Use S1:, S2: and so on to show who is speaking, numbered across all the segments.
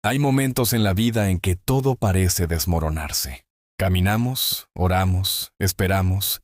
S1: Hay momentos en la vida en que todo parece desmoronarse. Caminamos, oramos, esperamos,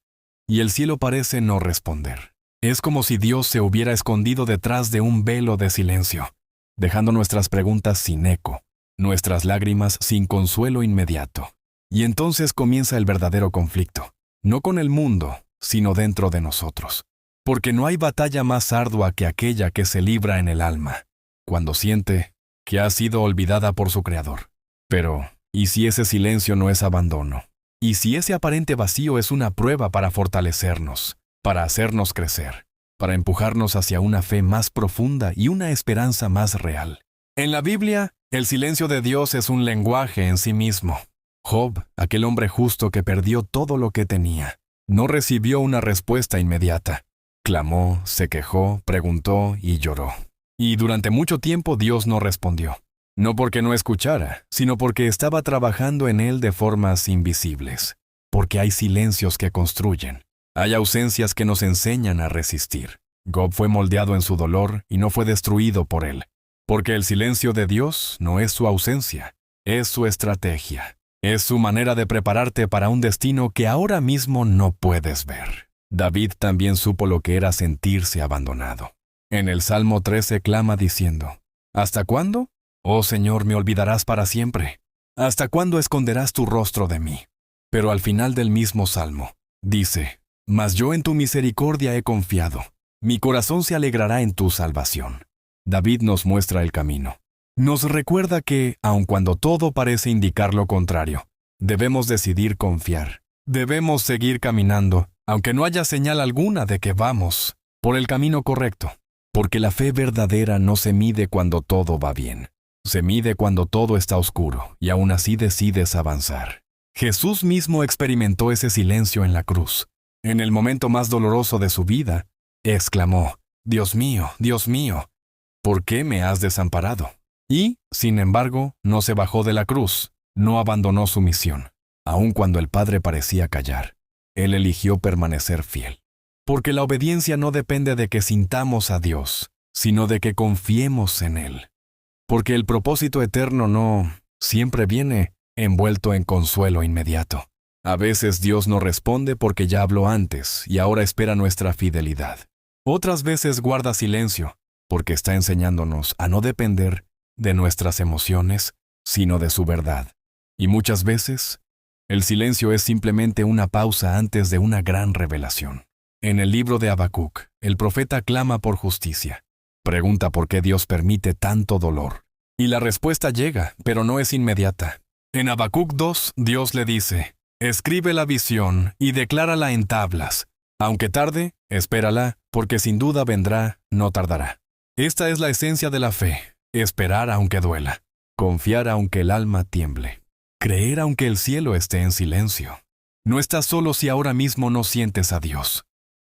S1: y el cielo parece no responder. Es como si Dios se hubiera escondido detrás de un velo de silencio, dejando nuestras preguntas sin eco, nuestras lágrimas sin consuelo inmediato. Y entonces comienza el verdadero conflicto, no con el mundo, sino dentro de nosotros. Porque no hay batalla más ardua que aquella que se libra en el alma, cuando siente que ha sido olvidada por su Creador. Pero, ¿y si ese silencio no es abandono? ¿Y si ese aparente vacío es una prueba para fortalecernos, para hacernos crecer, para empujarnos hacia una fe más profunda y una esperanza más real? En la Biblia, el silencio de Dios es un lenguaje en sí mismo. Job, aquel hombre justo que perdió todo lo que tenía, no recibió una respuesta inmediata. Clamó, se quejó, preguntó y lloró. Y durante mucho tiempo Dios no respondió. No porque no escuchara, sino porque estaba trabajando en él de formas invisibles. Porque hay silencios que construyen. Hay ausencias que nos enseñan a resistir. Job fue moldeado en su dolor y no fue destruido por él. Porque el silencio de Dios no es su ausencia, es su estrategia. Es su manera de prepararte para un destino que ahora mismo no puedes ver. David también supo lo que era sentirse abandonado. En el Salmo 13 clama diciendo, ¿hasta cuándo? Oh Señor, me olvidarás para siempre. ¿Hasta cuándo esconderás tu rostro de mí? Pero al final del mismo Salmo, dice, mas yo en tu misericordia he confiado. Mi corazón se alegrará en tu salvación. David nos muestra el camino. Nos recuerda que, aun cuando todo parece indicar lo contrario, debemos decidir confiar. Debemos seguir caminando, aunque no haya señal alguna de que vamos por el camino correcto. Porque la fe verdadera no se mide cuando todo va bien. Se mide cuando todo está oscuro y aún así decides avanzar. Jesús mismo experimentó ese silencio en la cruz. En el momento más doloroso de su vida, exclamó, Dios mío, ¿por qué me has desamparado? Y, sin embargo, no se bajó de la cruz, no abandonó su misión. Aun cuando el Padre parecía callar, Él eligió permanecer fiel. Porque la obediencia no depende de que sintamos a Dios, sino de que confiemos en Él. Porque el propósito eterno no siempre viene envuelto en consuelo inmediato. A veces Dios no responde porque ya habló antes y ahora espera nuestra fidelidad. Otras veces guarda silencio porque está enseñándonos a no depender de nuestras emociones, sino de su verdad. Y muchas veces, el silencio es simplemente una pausa antes de una gran revelación. En el libro de Habacuc, el profeta clama por justicia. Pregunta por qué Dios permite tanto dolor. Y la respuesta llega, pero no es inmediata. En Habacuc 2, Dios le dice, escribe la visión y declárala en tablas. Aunque tarde, espérala, porque sin duda vendrá, no tardará. Esta es la esencia de la fe, esperar aunque duela, confiar aunque el alma tiemble, creer aunque el cielo esté en silencio. No estás solo si ahora mismo no sientes a Dios.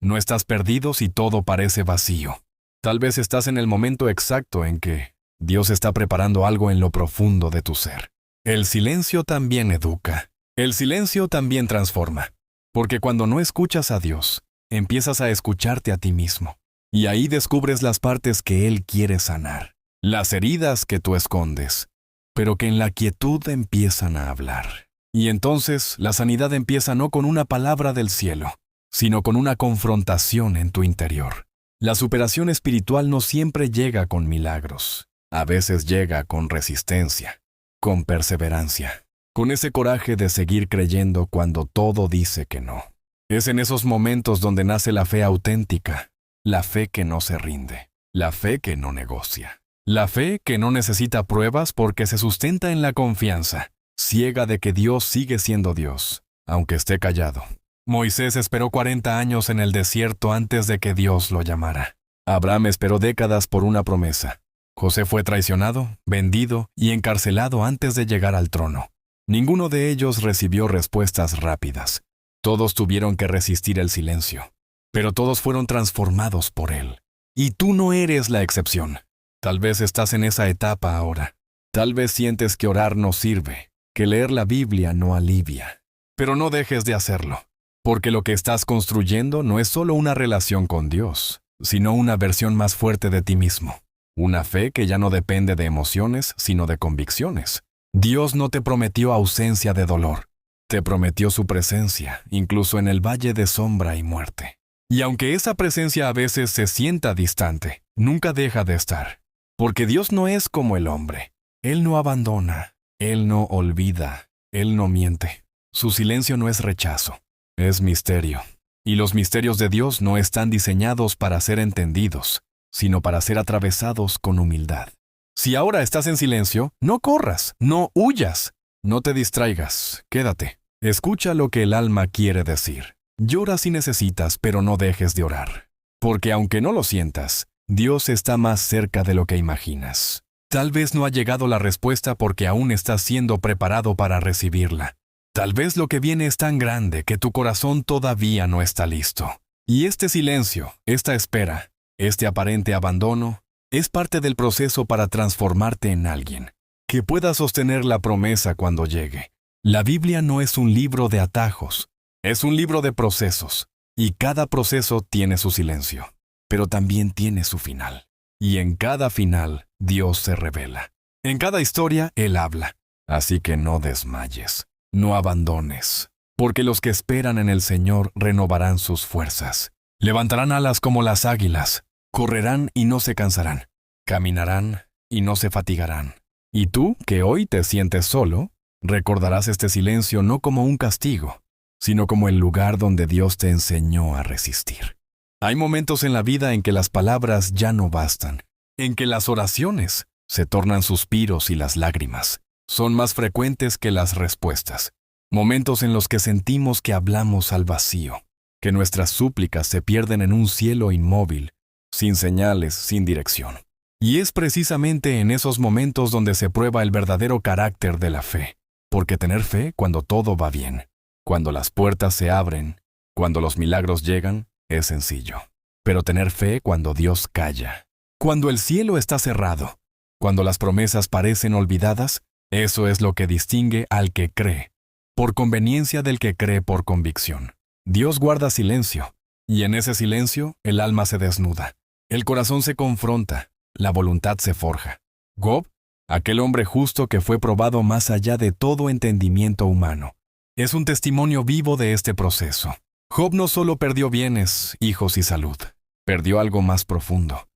S1: No estás perdido si todo parece vacío. Tal vez estás en el momento exacto en que Dios está preparando algo en lo profundo de tu ser. El silencio también educa. El silencio también transforma. Porque cuando no escuchas a Dios, empiezas a escucharte a ti mismo. Y ahí descubres las partes que Él quiere sanar. Las heridas que tú escondes, pero que en la quietud empiezan a hablar. Y entonces la sanidad empieza no con una palabra del cielo, sino con una confrontación en tu interior. La superación espiritual no siempre llega con milagros. A veces llega con resistencia, con perseverancia, con ese coraje de seguir creyendo cuando todo dice que no. Es en esos momentos donde nace la fe auténtica, la fe que no se rinde, la fe que no negocia, la fe que no necesita pruebas porque se sustenta en la confianza, ciega de que Dios sigue siendo Dios, aunque esté callado. Moisés esperó 40 años en el desierto antes de que Dios lo llamara. Abraham esperó décadas por una promesa. José fue traicionado, vendido y encarcelado antes de llegar al trono. Ninguno de ellos recibió respuestas rápidas. Todos tuvieron que resistir el silencio, pero todos fueron transformados por él. Y tú no eres la excepción. Tal vez estás en esa etapa ahora. Tal vez sientes que orar no sirve, que leer la Biblia no alivia. Pero no dejes de hacerlo. Porque lo que estás construyendo no es solo una relación con Dios, sino una versión más fuerte de ti mismo. Una fe que ya no depende de emociones, sino de convicciones. Dios no te prometió ausencia de dolor. Te prometió su presencia, incluso en el valle de sombra y muerte. Y aunque esa presencia a veces se sienta distante, nunca deja de estar. Porque Dios no es como el hombre. Él no abandona, Él no olvida, Él no miente. Su silencio no es rechazo, es misterio. Y los misterios de Dios no están diseñados para ser entendidos, sino para ser atravesados con humildad. Si ahora estás en silencio, no corras, no huyas, no te distraigas, quédate. Escucha lo que el alma quiere decir. Llora si necesitas, pero no dejes de orar. Porque aunque no lo sientas, Dios está más cerca de lo que imaginas. Tal vez no ha llegado la respuesta porque aún estás siendo preparado para recibirla. Tal vez lo que viene es tan grande que tu corazón todavía no está listo. Y este silencio, esta espera, este aparente abandono, es parte del proceso para transformarte en alguien que pueda sostener la promesa cuando llegue. La Biblia no es un libro de atajos, es un libro de procesos, y cada proceso tiene su silencio, pero también tiene su final. Y en cada final, Dios se revela. En cada historia, Él habla. Así que no desmayes, no abandones, porque los que esperan en el Señor renovarán sus fuerzas. Levantarán alas como las águilas, correrán y no se cansarán, caminarán y no se fatigarán. Y tú, que hoy te sientes solo, recordarás este silencio no como un castigo, sino como el lugar donde Dios te enseñó a resistir. Hay momentos en la vida en que las palabras ya no bastan, en que las oraciones se tornan suspiros y las lágrimas son más frecuentes que las respuestas. Momentos en los que sentimos que hablamos al vacío, que nuestras súplicas se pierden en un cielo inmóvil, sin señales, sin dirección. Y es precisamente en esos momentos donde se prueba el verdadero carácter de la fe, porque tener fe cuando todo va bien, cuando las puertas se abren, cuando los milagros llegan, es sencillo. Pero tener fe cuando Dios calla, cuando el cielo está cerrado, cuando las promesas parecen olvidadas, eso es lo que distingue al que cree, por conveniencia del que cree por convicción. Dios guarda silencio, y en ese silencio el alma se desnuda, el corazón se confronta, la voluntad se forja. Job, aquel hombre justo que fue probado más allá de todo entendimiento humano, es un testimonio vivo de este proceso. Job no solo perdió bienes, hijos y salud, perdió algo más profundo,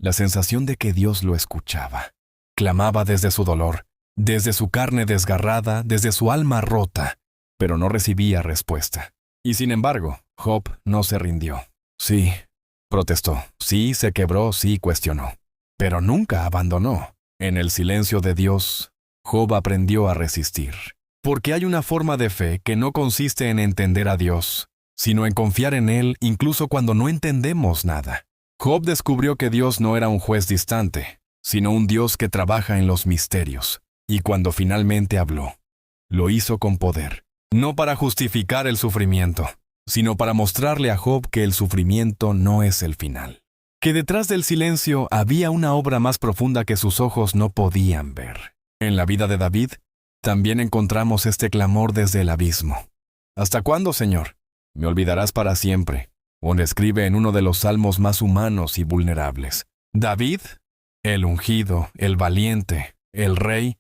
S1: la sensación de que Dios lo escuchaba. Clamaba desde su dolor, desde su carne desgarrada, desde su alma rota, pero no recibía respuesta. Y sin embargo, Job no se rindió. Sí, protestó, sí se quebró, sí cuestionó, pero nunca abandonó. En el silencio de Dios, Job aprendió a resistir. Porque hay una forma de fe que no consiste en entender a Dios, sino en confiar en Él incluso cuando no entendemos nada. Job descubrió que Dios no era un juez distante, sino un Dios que trabaja en los misterios. Y cuando finalmente habló, lo hizo con poder, no para justificar el sufrimiento, sino para mostrarle a Job que el sufrimiento no es el final. Que detrás del silencio había una obra más profunda que sus ojos no podían ver. En la vida de David, también encontramos este clamor desde el abismo. ¿Hasta cuándo, Señor? ¿Me olvidarás para siempre? O escribe en uno de los salmos más humanos y vulnerables. David, el ungido, el valiente, el rey,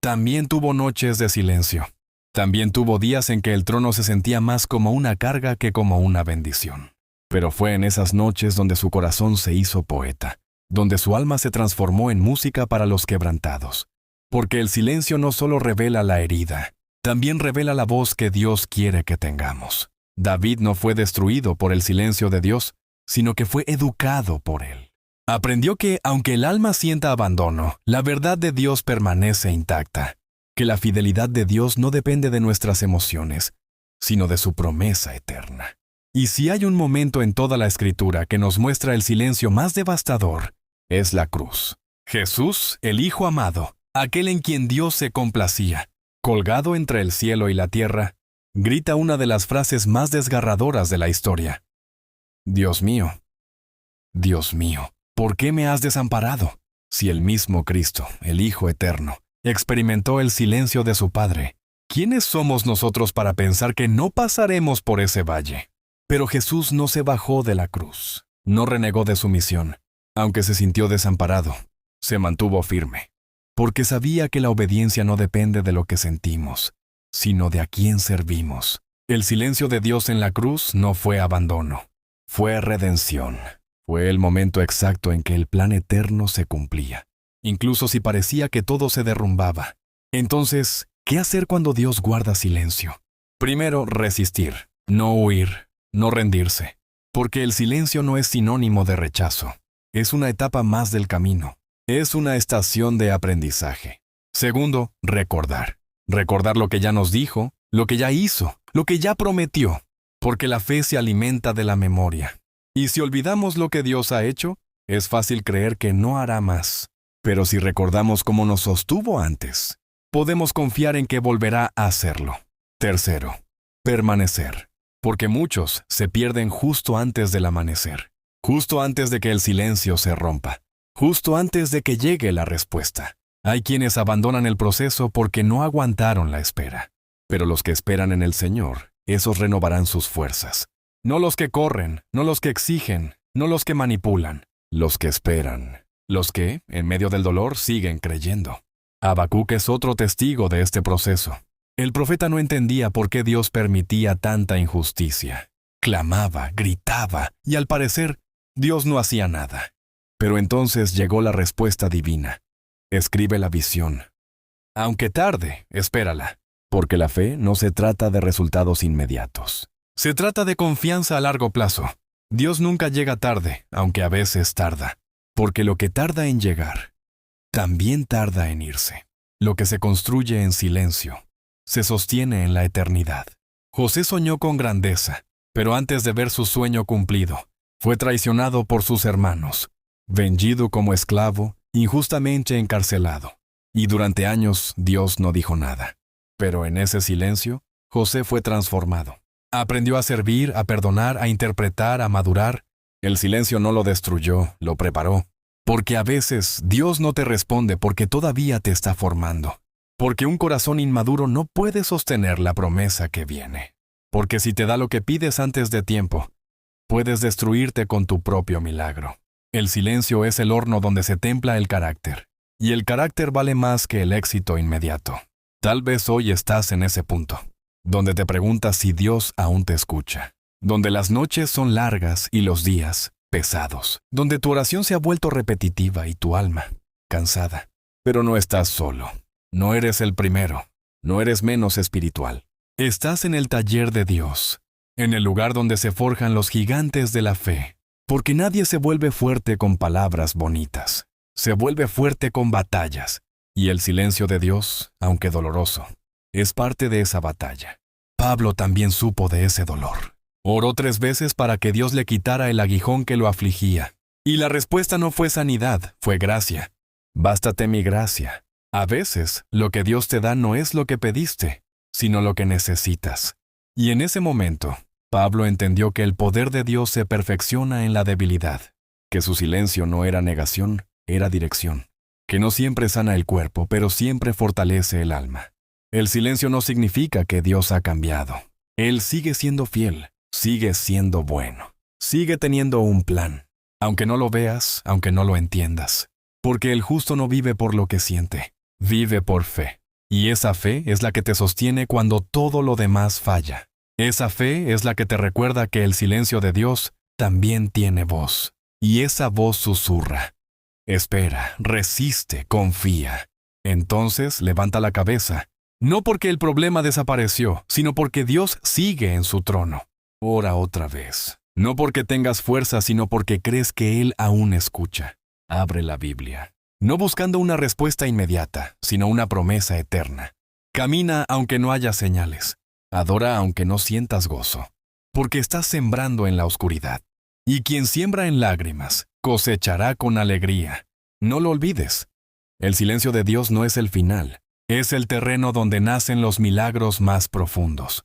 S1: también tuvo noches de silencio. También tuvo días en que el trono se sentía más como una carga que como una bendición. Pero fue en esas noches donde su corazón se hizo poeta, donde su alma se transformó en música para los quebrantados. Porque el silencio no solo revela la herida, también revela la voz que Dios quiere que tengamos. David no fue destruido por el silencio de Dios, sino que fue educado por él. Aprendió que, aunque el alma sienta abandono, la verdad de Dios permanece intacta, que la fidelidad de Dios no depende de nuestras emociones, sino de su promesa eterna. Y si hay un momento en toda la Escritura que nos muestra el silencio más devastador, es la cruz. Jesús, el Hijo amado, aquel en quien Dios se complacía, colgado entre el cielo y la tierra, grita una de las frases más desgarradoras de la historia. Dios mío, ¿por qué me has desamparado? Si el mismo Cristo, el Hijo eterno, experimentó el silencio de su Padre, ¿quiénes somos nosotros para pensar que no pasaremos por ese valle? Pero Jesús no se bajó de la cruz, no renegó de su misión. Aunque se sintió desamparado, se mantuvo firme, porque sabía que la obediencia no depende de lo que sentimos, sino de a quién servimos. El silencio de Dios en la cruz no fue abandono, fue redención. Fue el momento exacto en que el plan eterno se cumplía, incluso si parecía que todo se derrumbaba. Entonces, ¿qué hacer cuando Dios guarda silencio? Primero, resistir, no huir, no rendirse, porque el silencio no es sinónimo de rechazo. Es una etapa más del camino. Es una estación de aprendizaje. Segundo, recordar. Recordar lo que ya nos dijo, lo que ya hizo, lo que ya prometió, porque la fe se alimenta de la memoria. Y si olvidamos lo que Dios ha hecho, es fácil creer que no hará más. Pero si recordamos cómo nos sostuvo antes, podemos confiar en que volverá a hacerlo. Tercero, permanecer. Porque muchos se pierden justo antes del amanecer, justo antes de que el silencio se rompa, justo antes de que llegue la respuesta. Hay quienes abandonan el proceso porque no aguantaron la espera. Pero los que esperan en el Señor, esos renovarán sus fuerzas. No los que corren, no los que exigen, no los que manipulan, los que esperan, los que, en medio del dolor, siguen creyendo. Habacuc es otro testigo de este proceso. El profeta no entendía por qué Dios permitía tanta injusticia. Clamaba, gritaba, y al parecer, Dios no hacía nada. Pero entonces llegó la respuesta divina. Escribe la visión. Aunque tarde, espérala, porque la fe no se trata de resultados inmediatos. Se trata de confianza a largo plazo. Dios nunca llega tarde, aunque a veces tarda, porque lo que tarda en llegar, también tarda en irse. Lo que se construye en silencio, se sostiene en la eternidad. José soñó con grandeza, pero antes de ver su sueño cumplido, fue traicionado por sus hermanos, vendido como esclavo, injustamente encarcelado. Y durante años Dios no dijo nada. Pero en ese silencio, José fue transformado. Aprendió a servir, a perdonar, a interpretar, a madurar. El silencio no lo destruyó, lo preparó. Porque a veces Dios no te responde porque todavía te está formando. Porque un corazón inmaduro no puede sostener la promesa que viene. Porque si te da lo que pides antes de tiempo, puedes destruirte con tu propio milagro. El silencio es el horno donde se templa el carácter. Y el carácter vale más que el éxito inmediato. Tal vez hoy estás en ese punto, donde te preguntas si Dios aún te escucha, donde las noches son largas y los días pesados, donde tu oración se ha vuelto repetitiva y tu alma cansada. Pero no estás solo, no eres el primero, no eres menos espiritual. Estás en el taller de Dios, en el lugar donde se forjan los gigantes de la fe, porque nadie se vuelve fuerte con palabras bonitas, se vuelve fuerte con batallas, y el silencio de Dios, aunque doloroso, es parte de esa batalla. Pablo también supo de ese dolor. Oró 3 veces para que Dios le quitara el aguijón que lo afligía. Y la respuesta no fue sanidad, fue gracia. Bástate mi gracia. A veces, lo que Dios te da no es lo que pediste, sino lo que necesitas. Y en ese momento, Pablo entendió que el poder de Dios se perfecciona en la debilidad, que su silencio no era negación, era dirección, que no siempre sana el cuerpo, pero siempre fortalece el alma. El silencio no significa que Dios ha cambiado. Él sigue siendo fiel, sigue siendo bueno, sigue teniendo un plan, aunque no lo veas, aunque no lo entiendas. Porque el justo no vive por lo que siente, vive por fe. Y esa fe es la que te sostiene cuando todo lo demás falla. Esa fe es la que te recuerda que el silencio de Dios también tiene voz. Y esa voz susurra. Espera, resiste, confía. Entonces levanta la cabeza. No porque el problema desapareció, sino porque Dios sigue en su trono. Ora otra vez. No porque tengas fuerza, sino porque crees que Él aún escucha. Abre la Biblia. No buscando una respuesta inmediata, sino una promesa eterna. Camina aunque no haya señales. Adora aunque no sientas gozo. Porque estás sembrando en la oscuridad. Y quien siembra en lágrimas, cosechará con alegría. No lo olvides. El silencio de Dios no es el final. Es el terreno donde nacen los milagros más profundos.